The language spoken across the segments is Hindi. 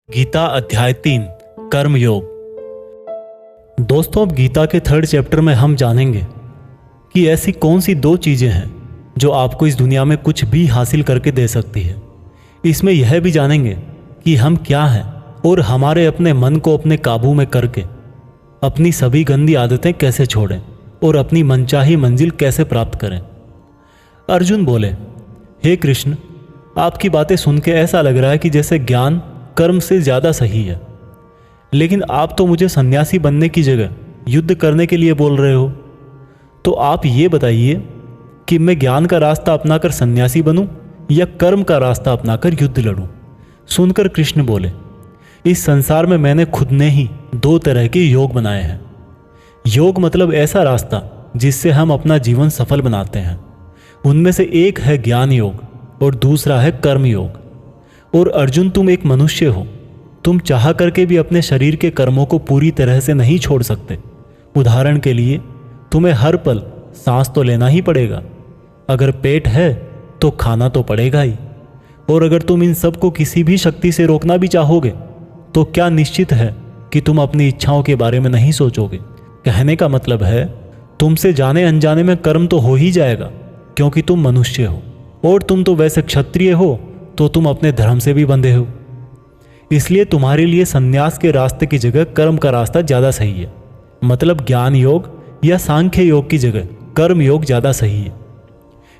गीता अध्याय 3 कर्म योग। दोस्तों, अब गीता के 3rd चैप्टर में हम जानेंगे कि ऐसी कौन सी 2 चीज़ें हैं जो आपको इस दुनिया में कुछ भी हासिल करके दे सकती है। इसमें यह भी जानेंगे कि हम क्या हैं और हमारे अपने मन को अपने काबू में करके अपनी सभी गंदी आदतें कैसे छोड़ें और अपनी मनचाही मंजिल कैसे प्राप्त करें। अर्जुन बोले, हे कृष्ण, आपकी बातें सुन के ऐसा लग रहा है कि जैसे ज्ञान कर्म से ज़्यादा सही है, लेकिन आप तो मुझे सन्यासी बनने की जगह युद्ध करने के लिए बोल रहे हो। तो आप ये बताइए कि मैं ज्ञान का रास्ता अपनाकर सन्यासी बनूं या कर्म का रास्ता अपनाकर युद्ध लड़ूं। सुनकर कृष्ण बोले, इस संसार में मैंने खुद ने ही 2 तरह के योग बनाए हैं। योग मतलब ऐसा रास्ता जिससे हम अपना जीवन सफल बनाते हैं। उनमें से एक है ज्ञान योग और दूसरा है कर्म योग। और अर्जुन, तुम एक मनुष्य हो, तुम चाह करके भी अपने शरीर के कर्मों को पूरी तरह से नहीं छोड़ सकते। उदाहरण के लिए, तुम्हें हर पल सांस तो लेना ही पड़ेगा। अगर पेट है तो खाना तो पड़ेगा ही। और अगर तुम इन सब को किसी भी शक्ति से रोकना भी चाहोगे तो क्या निश्चित है कि तुम अपनी इच्छाओं के बारे में नहीं सोचोगे। कहने का मतलब है, तुमसे जाने अनजाने में कर्म तो हो ही जाएगा, क्योंकि तुम मनुष्य हो। और तुम तो वैसे क्षत्रिय हो तो तुम अपने धर्म से भी बंधे हो। इसलिए तुम्हारे लिए सन्यास के रास्ते की जगह कर्म का रास्ता ज़्यादा सही है। मतलब ज्ञान योग या सांख्य योग की जगह कर्म योग ज़्यादा सही है।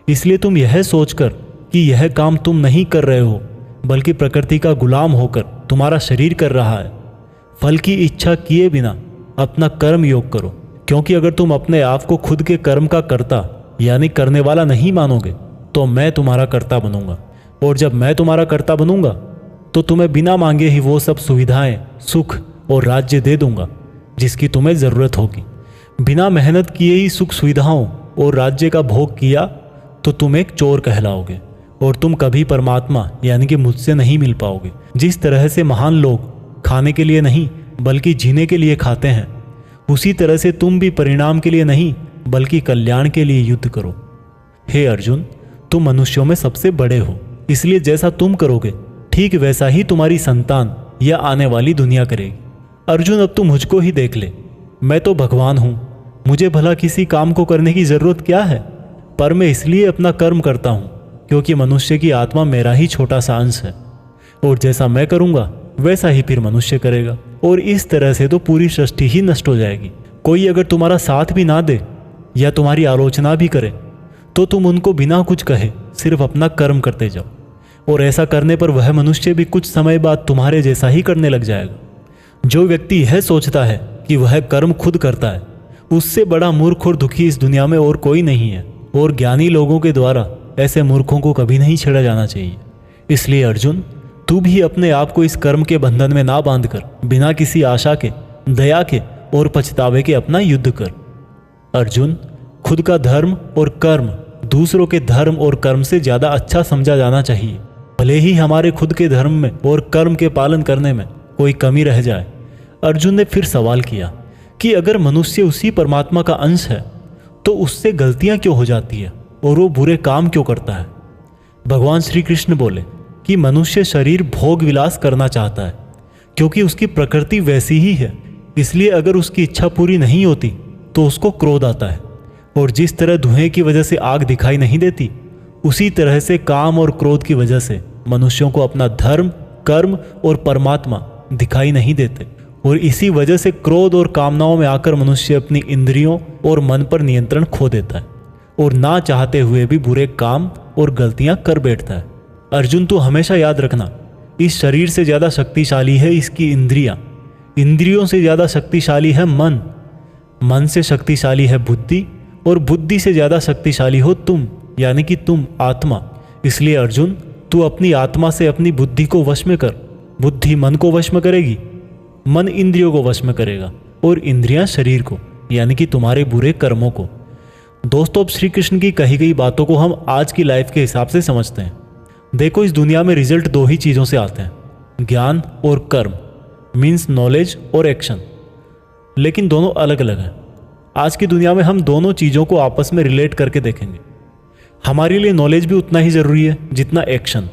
इसलिए तुम यह सोचकर कि यह काम तुम नहीं कर रहे हो, बल्कि प्रकृति का गुलाम होकर तुम्हारा शरीर कर रहा है, फल की इच्छा किए बिना अपना कर्म योग करो। क्योंकि अगर तुम अपने आप को खुद के कर्म का कर्ता यानी करने वाला नहीं मानोगे तो मैं तुम्हारा कर्ता बनूंगा। और जब मैं तुम्हारा कर्ता बनूंगा तो तुम्हें बिना मांगे ही वो सब सुविधाएं, सुख और राज्य दे दूंगा जिसकी तुम्हें ज़रूरत होगी। बिना मेहनत किए ही सुख सुविधाओं और राज्य का भोग किया तो तुम एक चोर कहलाओगे और तुम कभी परमात्मा यानी कि मुझसे नहीं मिल पाओगे। जिस तरह से महान लोग खाने के लिए नहीं बल्कि जीने के लिए खाते हैं, उसी तरह से तुम भी परिणाम के लिए नहीं बल्कि कल्याण के लिए युद्ध करो। हे अर्जुन, तुम मनुष्यों में सबसे बड़े हो, इसलिए जैसा तुम करोगे ठीक वैसा ही तुम्हारी संतान या आने वाली दुनिया करेगी। अर्जुन, अब तुम मुझको ही देख ले, मैं तो भगवान हूँ। मुझे भला किसी काम को करने की जरूरत क्या है? पर मैं इसलिए अपना कर्म करता हूँ क्योंकि मनुष्य की आत्मा मेरा ही छोटा सा अंश है, और जैसा मैं करूँगा वैसा ही फिर मनुष्य करेगा। और इस तरह से तो पूरी सृष्टि ही नष्ट हो जाएगी। कोई अगर तुम्हारा साथ भी ना दे या तुम्हारी आलोचना भी करे तो तुम उनको बिना कुछ कहे सिर्फ अपना कर्म करते जाओ। और ऐसा करने पर वह मनुष्य भी कुछ समय बाद तुम्हारे जैसा ही करने लग जाएगा। जो व्यक्ति यह सोचता है कि वह कर्म खुद करता है, उससे बड़ा मूर्ख और दुखी इस दुनिया में और कोई नहीं है। और ज्ञानी लोगों के द्वारा ऐसे मूर्खों को कभी नहीं छेड़ा जाना चाहिए। इसलिए अर्जुन, तू भी अपने आप को इस कर्म के बंधन में ना बांधकर बिना किसी आशा के, दया के और पछतावे के अपना युद्ध कर। अर्जुन, खुद का धर्म और कर्म दूसरों के धर्म और कर्म से ज़्यादा अच्छा समझा जाना चाहिए, भले ही हमारे खुद के धर्म में और कर्म के पालन करने में कोई कमी रह जाए। अर्जुन ने फिर सवाल किया कि अगर मनुष्य उसी परमात्मा का अंश है तो उससे गलतियां क्यों हो जाती है और वो बुरे काम क्यों करता है? भगवान श्री कृष्ण बोले कि मनुष्य शरीर भोग विलास करना चाहता है क्योंकि उसकी प्रकृति वैसी ही है। इसलिए अगर उसकी इच्छा पूरी नहीं होती तो उसको क्रोध आता है। और जिस तरह धुएं की वजह से आग दिखाई नहीं देती, उसी तरह से काम और क्रोध की वजह से मनुष्यों को अपना धर्म, कर्म और परमात्मा दिखाई नहीं देते। और इसी वजह से क्रोध और कामनाओं में आकर मनुष्य अपनी इंद्रियों और मन पर नियंत्रण खो देता है और ना चाहते हुए भी बुरे काम और गलतियां कर बैठता है। अर्जुन, तू हमेशा याद रखना, इस शरीर से ज़्यादा शक्तिशाली है इसकी इंद्रियां, इंद्रियों से ज़्यादा शक्तिशाली है मन, मन से शक्तिशाली है बुद्धि, और बुद्धि से ज़्यादा शक्तिशाली हो तुम यानी कि तुम आत्मा। इसलिए अर्जुन, तू अपनी आत्मा से अपनी बुद्धि को वश में कर। बुद्धि मन को वश में करेगी, मन इंद्रियों को वश में करेगा, और इंद्रियां शरीर को यानी कि तुम्हारे बुरे कर्मों को। दोस्तों, अब श्री कृष्ण की कही गई बातों को हम आज की लाइफ के हिसाब से समझते हैं। देखो, इस दुनिया में रिजल्ट 2 ही चीज़ों से आते हैं, ज्ञान और कर्म, मीन्स नॉलेज और एक्शन। लेकिन दोनों अलग अलग हैं। आज की दुनिया में हम दोनों चीज़ों को आपस में रिलेट करके देखेंगे। हमारे लिए नॉलेज भी उतना ही ज़रूरी है जितना एक्शन।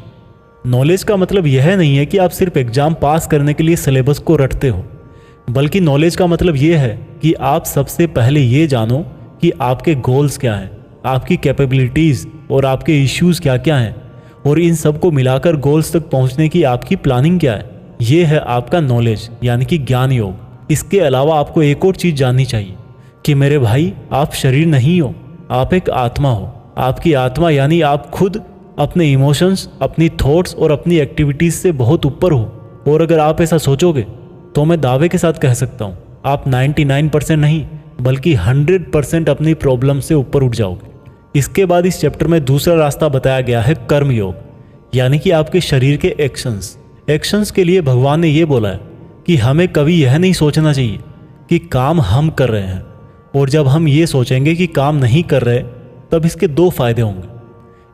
नॉलेज का मतलब यह नहीं है कि आप सिर्फ एग्जाम पास करने के लिए सिलेबस को रटते हो, बल्कि नॉलेज का मतलब यह है कि आप सबसे पहले ये जानो कि आपके गोल्स क्या हैं, आपकी कैपेबिलिटीज़ और आपके इश्यूज़ क्या क्या हैं, और इन सब को मिलाकर गोल्स तक पहुंचने की आपकी प्लानिंग क्या है। ये है आपका नॉलेज यानी कि ज्ञान योग। इसके अलावा आपको एक और चीज़ जाननी चाहिए कि मेरे भाई, आप शरीर नहीं हो, आप एक आत्मा हो। आपकी आत्मा यानी आप खुद अपने इमोशंस, अपनी थॉट्स और अपनी एक्टिविटीज़ से बहुत ऊपर हो। और अगर आप ऐसा सोचोगे तो मैं दावे के साथ कह सकता हूँ आप 99% नहीं बल्कि 100% अपनी प्रॉब्लम से ऊपर उठ जाओगे। इसके बाद इस चैप्टर में दूसरा रास्ता बताया गया है कर्म योग, यानी कि आपके शरीर के एक्शंस के लिए भगवान ने ये बोला है कि हमें कभी यह नहीं सोचना चाहिए कि काम हम कर रहे हैं, और जब हम ये सोचेंगे कि काम नहीं कर रहे तब इसके दो फायदे होंगे।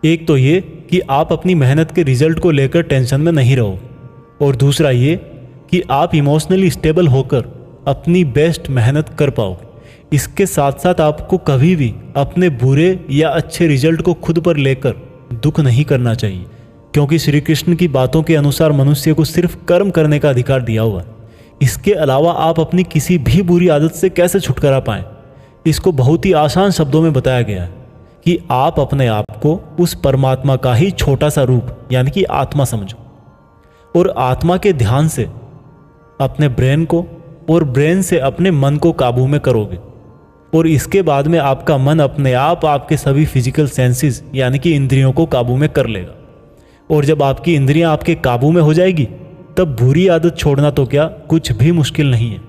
एक तो ये कि आप अपनी मेहनत के रिजल्ट को लेकर टेंशन में नहीं रहो, और दूसरा ये कि आप इमोशनली स्टेबल होकर अपनी बेस्ट मेहनत कर पाओगे। इसके साथ साथ आपको कभी भी अपने बुरे या अच्छे रिजल्ट को खुद पर लेकर दुख नहीं करना चाहिए, क्योंकि श्री कृष्ण की बातों के अनुसार मनुष्य को सिर्फ कर्म करने का अधिकार दिया हुआ है। इसके अलावा आप अपनी किसी भी बुरी आदत से कैसे छुटकारा पाएं, इसको बहुत ही आसान शब्दों में बताया गया है कि आप अपने आप को उस परमात्मा का ही छोटा सा रूप यानी कि आत्मा समझो, और आत्मा के ध्यान से अपने ब्रेन को और ब्रेन से अपने मन को काबू में करोगे, और इसके बाद में आपका मन अपने आप आपके सभी फिजिकल सेंसेस यानी कि इंद्रियों को काबू में कर लेगा। और जब आपकी इंद्रियां आपके काबू में हो जाएगी तब बुरी आदत छोड़ना तो क्या कुछ भी मुश्किल नहीं है।